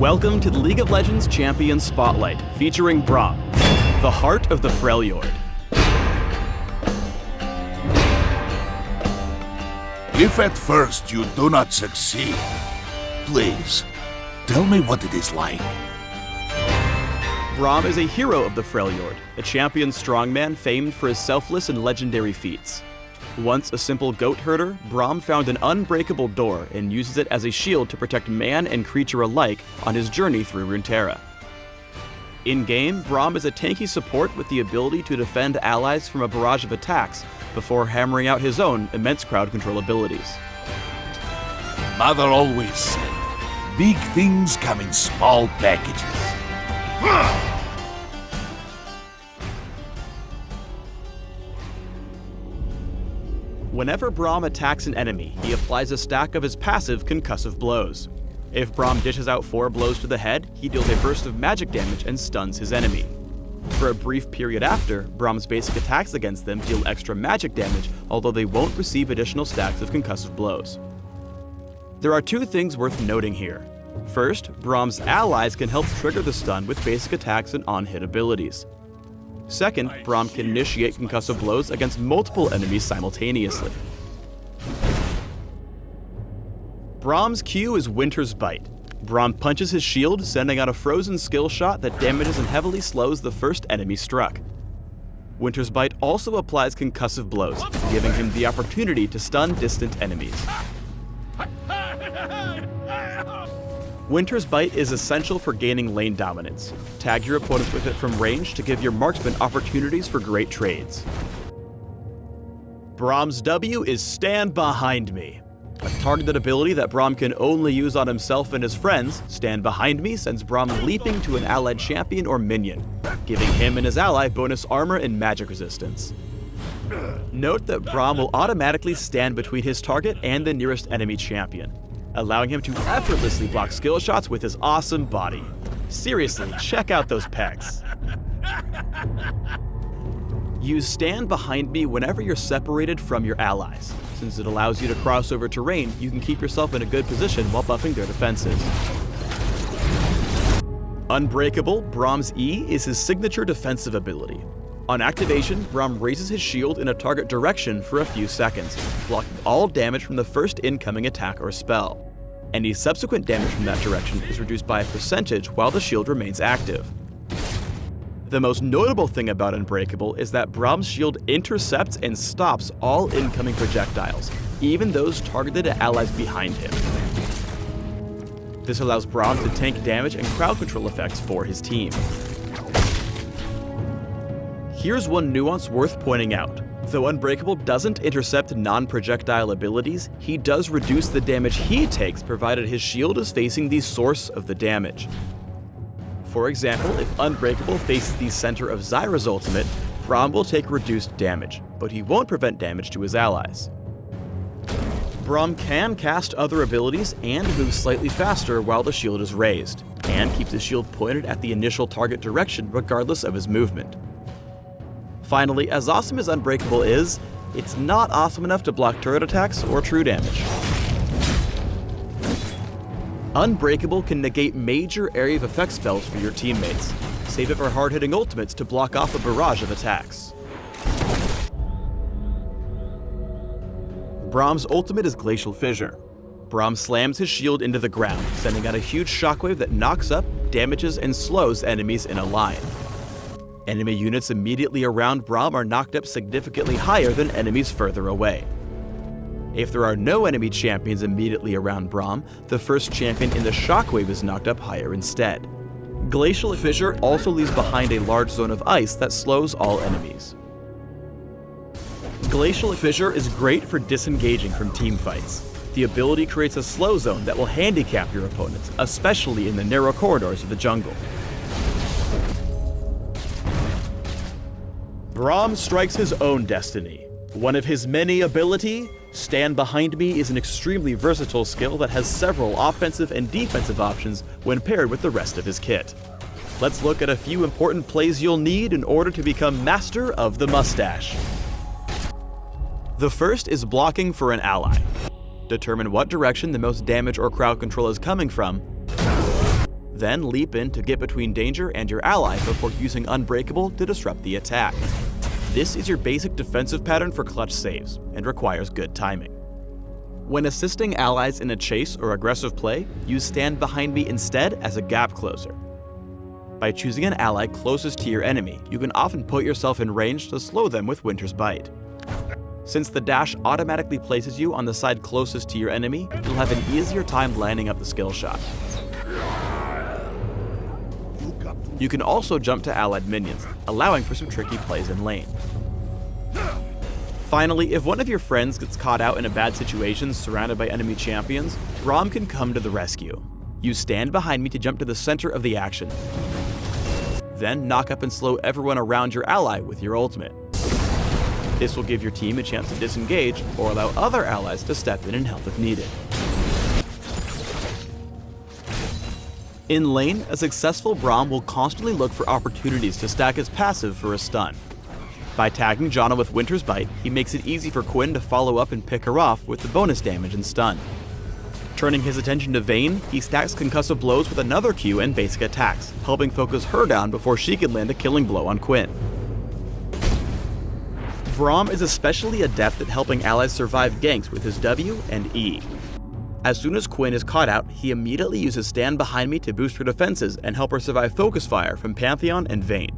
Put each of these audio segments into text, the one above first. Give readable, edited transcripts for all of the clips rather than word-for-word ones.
Welcome to the League of Legends Champion Spotlight, featuring Braum, the heart of the Freljord. If at first you do not succeed, please, tell me what it is like. Braum is a hero of the Freljord, a champion strongman famed for his selfless and legendary feats. Once a simple goat herder, Braum found an unbreakable door and uses it as a shield to protect man and creature alike on his journey through Runeterra. In-game, Braum is a tanky support with the ability to defend allies from a barrage of attacks before hammering out his own immense crowd control abilities. Mother always said, big things come in small packages. Whenever Braum attacks an enemy, he applies a stack of his passive concussive blows. If Braum dishes out 4 blows to the head, he deals a burst of magic damage and stuns his enemy. For a brief period after, Braum's basic attacks against them deal extra magic damage, although they won't receive additional stacks of concussive blows. There are 2 things worth noting here. First, Braum's allies can help trigger the stun with basic attacks and on-hit abilities. Second, Braum can initiate concussive blows against multiple enemies simultaneously. Braum's Q is Winter's Bite. Braum punches his shield, sending out a frozen skill shot that damages and heavily slows the first enemy struck. Winter's Bite also applies concussive blows, giving him the opportunity to stun distant enemies. Winter's Bite is essential for gaining lane dominance. Tag your opponents with it from range to give your marksman opportunities for great trades. Braum's W is Stand Behind Me. A targeted ability that Braum can only use on himself and his friends, Stand Behind Me sends Braum leaping to an allied champion or minion, giving him and his ally bonus armor and magic resistance. Note that Braum will automatically stand between his target and the nearest enemy champion, allowing him to effortlessly block skill shots with his awesome body. Seriously, check out those pecs. Use Stand Behind Me whenever you're separated from your allies. Since it allows you to cross over terrain, you can keep yourself in a good position while buffing their defenses. Unbreakable, Braum's E is his signature defensive ability. On activation, Braum raises his shield in a target direction for a few seconds, blocking all damage from the first incoming attack or spell. Any subsequent damage from that direction is reduced by a percentage while the shield remains active. The most notable thing about Unbreakable is that Braum's shield intercepts and stops all incoming projectiles, even those targeted at allies behind him. This allows Braum to tank damage and crowd control effects for his team. Here's one nuance worth pointing out. Though Unbreakable doesn't intercept non-projectile abilities, he does reduce the damage he takes provided his shield is facing the source of the damage. For example, if Unbreakable faces the center of Zyra's ultimate, Braum will take reduced damage, but he won't prevent damage to his allies. Braum can cast other abilities and move slightly faster while the shield is raised, and keeps his shield pointed at the initial target direction regardless of his movement. Finally, as awesome as Unbreakable is, it's not awesome enough to block turret attacks or true damage. Unbreakable can negate major area of effect spells for your teammates. Save it for hard-hitting ultimates to block off a barrage of attacks. Braum's ultimate is Glacial Fissure. Braum slams his shield into the ground, sending out a huge shockwave that knocks up, damages, and slows enemies in a line. Enemy units immediately around Braum are knocked up significantly higher than enemies further away. If there are no enemy champions immediately around Braum, the first champion in the shockwave is knocked up higher instead. Glacial Fissure also leaves behind a large zone of ice that slows all enemies. Glacial Fissure is great for disengaging from team fights. The ability creates a slow zone that will handicap your opponents, especially in the narrow corridors of the jungle. Braum strikes his own destiny. One of his many ability, Stand Behind Me, is an extremely versatile skill that has several offensive and defensive options when paired with the rest of his kit. Let's look at a few important plays you'll need in order to become master of the mustache. The first is blocking for an ally. Determine what direction the most damage or crowd control is coming from, Then leap in to get between danger and your ally before using Unbreakable to disrupt the attack. This is your basic defensive pattern for clutch saves, and requires good timing. When assisting allies in a chase or aggressive play, use Stand Behind Me instead as a gap closer. By choosing an ally closest to your enemy, you can often put yourself in range to slow them with Winter's Bite. Since the dash automatically places you on the side closest to your enemy, you'll have an easier time landing up the skill shot. You can also jump to allied minions, allowing for some tricky plays in lane. Finally, if one of your friends gets caught out in a bad situation surrounded by enemy champions, Braum can come to the rescue. Use Stand Behind Me to jump to the center of the action. Then knock up and slow everyone around your ally with your ultimate. This will give your team a chance to disengage or allow other allies to step in and help if needed. In lane, a successful Braum will constantly look for opportunities to stack his passive for a stun. By tagging Janna with Winter's Bite, he makes it easy for Quinn to follow up and pick her off with the bonus damage and stun. Turning his attention to Vayne, he stacks concussive blows with another Q and basic attacks, helping focus her down before she can land a killing blow on Quinn. Braum is especially adept at helping allies survive ganks with his W and E. As soon as Quinn is caught out, he immediately uses Stand Behind Me to boost her defenses and help her survive focus fire from Pantheon and Vayne.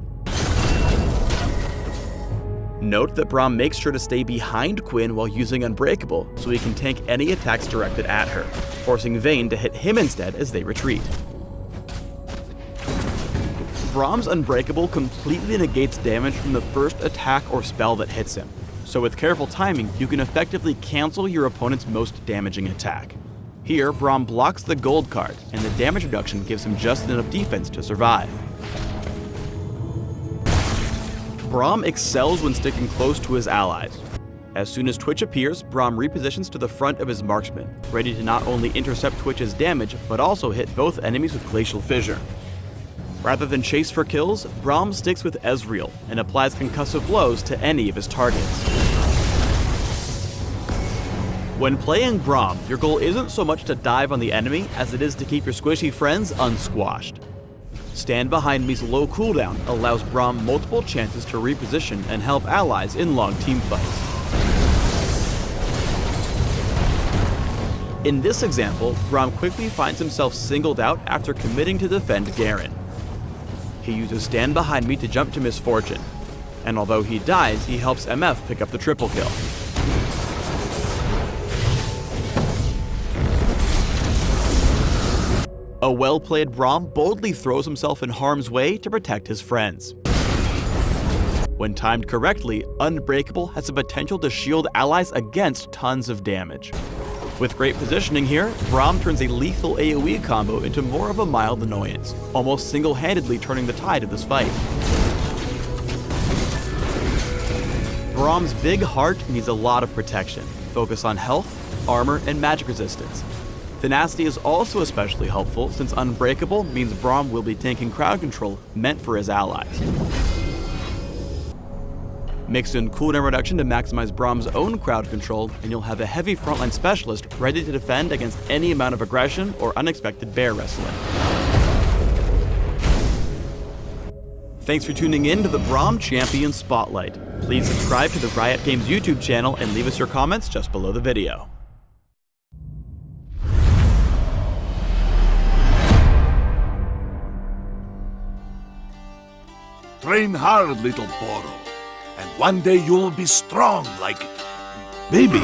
Note that Braum makes sure to stay behind Quinn while using Unbreakable so he can tank any attacks directed at her, forcing Vayne to hit him instead as they retreat. Braum's Unbreakable completely negates damage from the first attack or spell that hits him, so with careful timing, you can effectively cancel your opponent's most damaging attack. Here, Braum blocks the gold card, and the damage reduction gives him just enough defense to survive. Braum excels when sticking close to his allies. As soon as Twitch appears, Braum repositions to the front of his marksman, ready to not only intercept Twitch's damage, but also hit both enemies with Glacial Fissure. Rather than chase for kills, Braum sticks with Ezreal and applies concussive blows to any of his targets. When playing Braum, your goal isn't so much to dive on the enemy as it is to keep your squishy friends unsquashed. Stand Behind Me's low cooldown allows Braum multiple chances to reposition and help allies in long team fights. In this example, Braum quickly finds himself singled out after committing to defend Garen. He uses Stand Behind Me to jump to Misfortune, and although he dies, he helps MF pick up the triple kill. A well-played Braum boldly throws himself in harm's way to protect his friends. When timed correctly, Unbreakable has the potential to shield allies against tons of damage. With great positioning here, Braum turns a lethal AoE combo into more of a mild annoyance, almost single-handedly turning the tide of this fight. Braum's big heart needs a lot of protection. Focus on health, armor, and magic resistance. Tenacity is also especially helpful since Unbreakable means Braum will be tanking crowd control meant for his allies. Mix in cooldown reduction to maximize Braum's own crowd control, and you'll have a heavy frontline specialist ready to defend against any amount of aggression or unexpected bear wrestling. Thanks for tuning in to the Braum Champion Spotlight. Please subscribe to the Riot Games YouTube channel and leave us your comments just below the video. Train hard, little Boro, and one day you'll be strong like... baby.